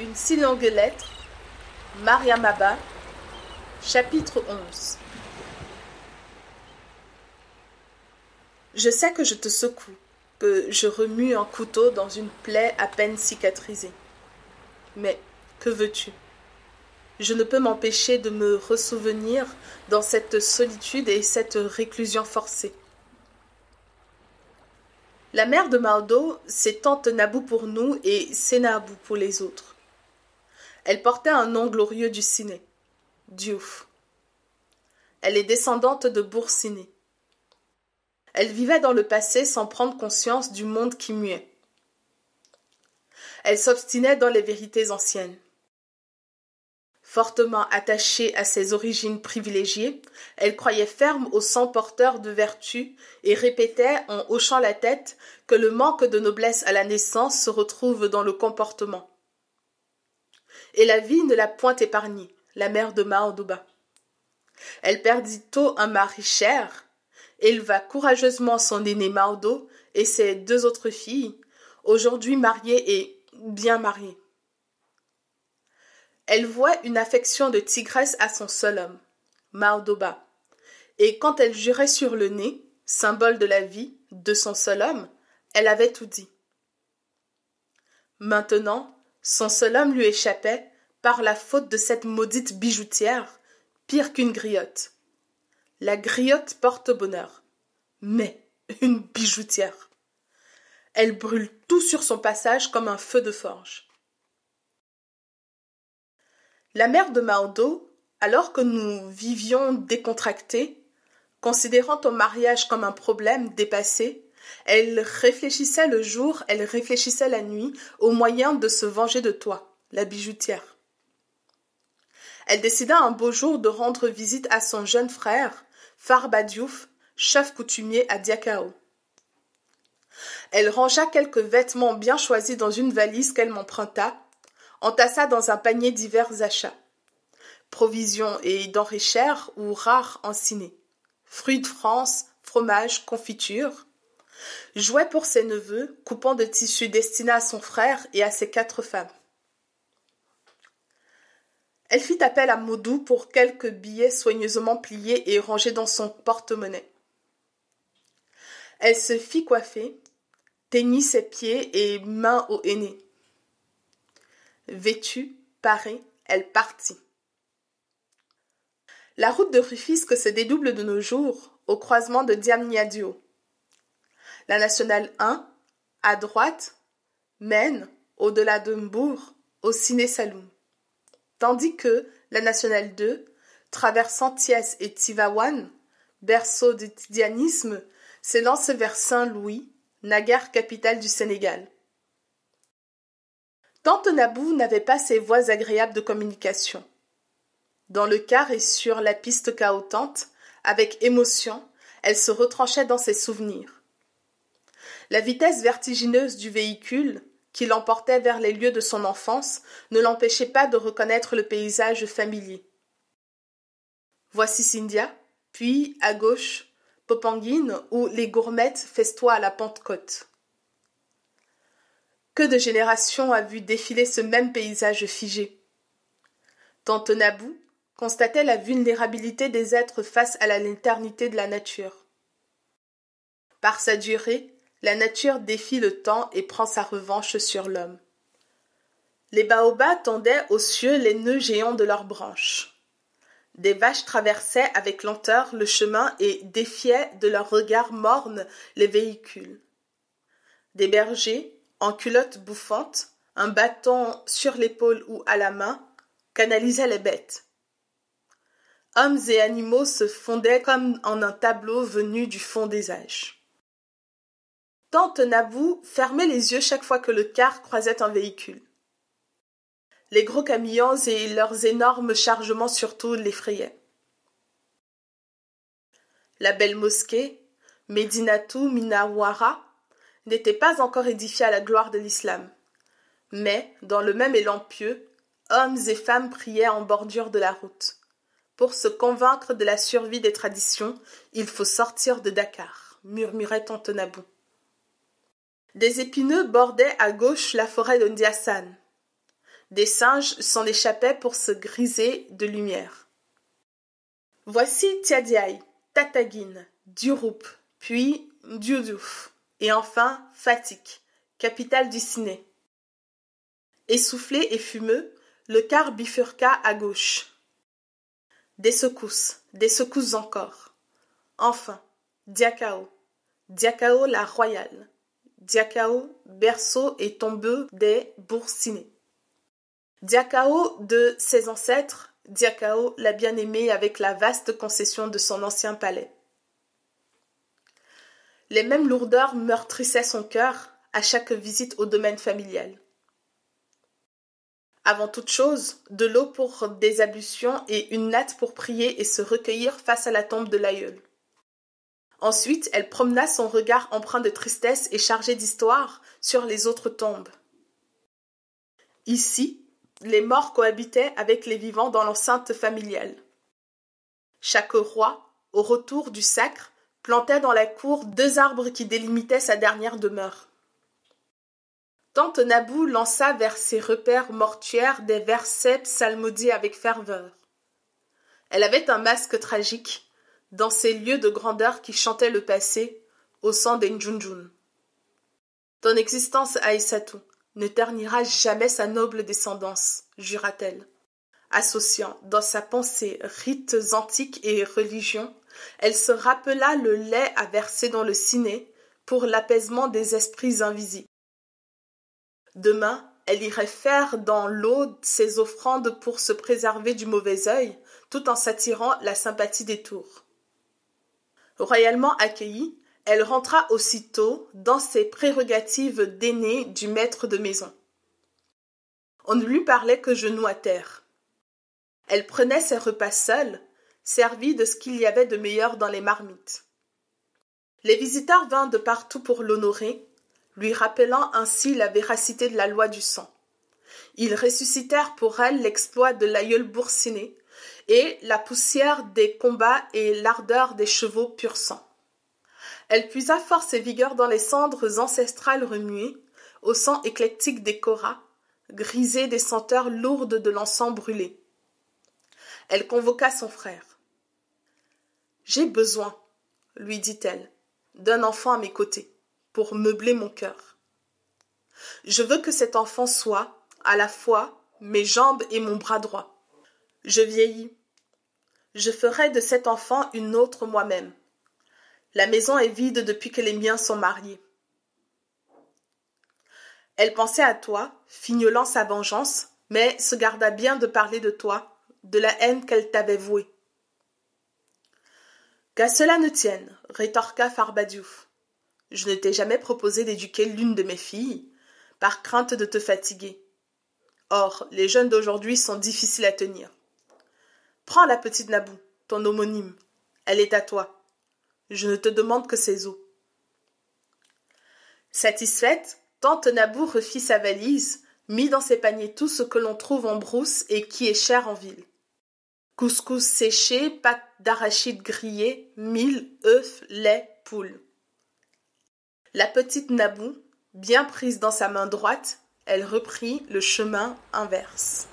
Une si longue lettre, Mariam Abba, chapitre 11. Je sais que je te secoue, que je remue un couteau dans une plaie à peine cicatrisée. Mais que veux-tu? Je ne peux m'empêcher de me ressouvenir dans cette solitude et cette réclusion forcée. La mère de Maodo, c'est tante Nabou pour nous et Sénabou pour les autres. Elle portait un nom glorieux du Siné, Diouf. Elle est descendante de Boursiné. Elle vivait dans le passé sans prendre conscience du monde qui muait. Elle s'obstinait dans les vérités anciennes. Fortement attachée à ses origines privilégiées, elle croyait ferme au sang porteur de vertu et répétait en hochant la tête que le manque de noblesse à la naissance se retrouve dans le comportement. Et la vie ne l'a point épargnée, la mère de Maodoba. Elle perdit tôt un mari cher, éleva courageusement son aîné Maodo et ses deux autres filles, aujourd'hui mariées et bien mariées. Elle voit une affection de tigresse à son seul homme, Maodoba, et quand elle jurait sur le nez, symbole de la vie, de son seul homme, elle avait tout dit. Maintenant, son seul homme lui échappait par la faute de cette maudite bijoutière, pire qu'une griotte. La griotte porte bonheur, mais une bijoutière. Elle brûle tout sur son passage comme un feu de forge. La mère de Maodo, alors que nous vivions décontractés, considérant ton mariage comme un problème dépassé, elle réfléchissait le jour, elle réfléchissait la nuit aux moyens de se venger de toi, la bijoutière. Elle décida un beau jour de rendre visite à son jeune frère, Farba Diouf, chef coutumier à Diakao. Elle rangea quelques vêtements bien choisis dans une valise qu'elle m'emprunta, entassa dans un panier divers achats, provisions et denrées chères ou rares en ciné, fruits de France, fromage, confiture, jouets pour ses neveux, coupons de tissu destinés à son frère et à ses 4 femmes. Elle fit appel à Modou pour quelques billets soigneusement pliés et rangés dans son porte-monnaie. Elle se fit coiffer, teignit ses pieds et mains au henné. Vêtue, parée, elle partit. La route de Rufisque se dédouble de nos jours au croisement de Diamniadio. La nationale 1, à droite, mène, au-delà de Mbourg, au Ciné Saloum. Tandis que la nationale 2, traversant Thiès et Tivaouane, berceau du tidianisme, s'élance vers Saint-Louis, naguère capitale du Sénégal. Tante Nabou n'avait pas ces voies agréables de communication. Dans le car et sur la piste cahotante, avec émotion, elle se retranchait dans ses souvenirs. La vitesse vertigineuse du véhicule, qui l'emportait vers les lieux de son enfance, ne l'empêchait pas de reconnaître le paysage familier. Voici Cynthia, puis, à gauche, Popenguine, où les gourmettes festoient à la Pentecôte. Que de générations a vu défiler ce même paysage figé. Tante Nabou constatait la vulnérabilité des êtres face à l'éternité de la nature. Par sa durée, la nature défie le temps et prend sa revanche sur l'homme. Les baobabs tendaient aux cieux les nœuds géants de leurs branches. Des vaches traversaient avec lenteur le chemin et défiaient de leur regard morne les véhicules. Des bergers, en culottes bouffantes, un bâton sur l'épaule ou à la main, canalisaient les bêtes. Hommes et animaux se fondaient comme en un tableau venu du fond des âges. Tante Nabou fermait les yeux chaque fois que le car croisait un véhicule. Les gros camions et leurs énormes chargements surtout l'effrayaient. La belle mosquée, Médinatou Minawara, n'était pas encore édifiée à la gloire de l'islam. Mais, dans le même élan pieux, hommes et femmes priaient en bordure de la route. Pour se convaincre de la survie des traditions, il faut sortir de Dakar, murmurait tante Nabou. Des épineux bordaient à gauche la forêt de Ndiassane. Des singes s'en échappaient pour se griser de lumière. Voici Tiadiaï, Tataguine, Durup, puis Dioudiouf, et enfin Fatik, capitale du Ciné. Essoufflé et fumeux, le car bifurqua à gauche. Des secousses encore. Enfin, Diakao, Diakao la royale, Diakao, berceau et tombeau des Boursinés. Diakao de ses ancêtres, Diakao la bien-aimée avec la vaste concession de son ancien palais. Les mêmes lourdeurs meurtrissaient son cœur à chaque visite au domaine familial. Avant toute chose, de l'eau pour des ablutions et une natte pour prier et se recueillir face à la tombe de l'aïeul. Ensuite, elle promena son regard empreint de tristesse et chargé d'histoire sur les autres tombes. Ici, les morts cohabitaient avec les vivants dans l'enceinte familiale. Chaque roi, au retour du sacre, plantait dans la cour 2 arbres qui délimitaient sa dernière demeure. Tante Nabou lança vers ses repères mortuaires des versets psalmodiés avec ferveur. Elle avait un masque tragique, dans ces lieux de grandeur qui chantaient le passé, au sang des Njunjun. Ton existence, Aïssatou, ne ternira jamais sa noble descendance, jura-t-elle. Associant dans sa pensée rites antiques et religion, elle se rappela le lait à verser dans le ciné pour l'apaisement des esprits invisibles. Demain, elle irait faire dans l'eau ses offrandes pour se préserver du mauvais œil, tout en s'attirant la sympathie des tours. Royalement accueillie, elle rentra aussitôt dans ses prérogatives d'aînée du maître de maison. On ne lui parlait que genoux à terre. Elle prenait ses repas seule, servie de ce qu'il y avait de meilleur dans les marmites. Les visiteurs vinrent de partout pour l'honorer, lui rappelant ainsi la véracité de la loi du sang. Ils ressuscitèrent pour elle l'exploit de l'aïeul Boursiné et la poussière des combats et l'ardeur des chevaux pur sang. Elle puisa force et vigueur dans les cendres ancestrales remuées, au sang éclectique des koras, grisé des senteurs lourdes de l'encens brûlé. Elle convoqua son frère. « J'ai besoin, lui dit-elle, d'un enfant à mes côtés, pour meubler mon cœur. Je veux que cet enfant soit, à la fois, mes jambes et mon bras droit. Je vieillis. Je ferai de cet enfant une autre moi-même. La maison est vide depuis que les miens sont mariés. » Elle pensait à toi, fignolant sa vengeance, mais se garda bien de parler de toi, de la haine qu'elle t'avait vouée. « Qu'à cela ne tienne, rétorqua Farbadiouf. Je ne t'ai jamais proposé d'éduquer l'une de mes filles, par crainte de te fatiguer. Or, les jeunes d'aujourd'hui sont difficiles à tenir. Prends la petite Nabou, ton homonyme. Elle est à toi. Je ne te demande que ses os. » Satisfaite, tante Nabou refit sa valise, mit dans ses paniers tout ce que l'on trouve en brousse et qui est cher en ville. Couscous séché, pâte d'arachide grillée, mil, œufs, lait, poule. La petite Nabou, bien prise dans sa main droite, elle reprit le chemin inverse.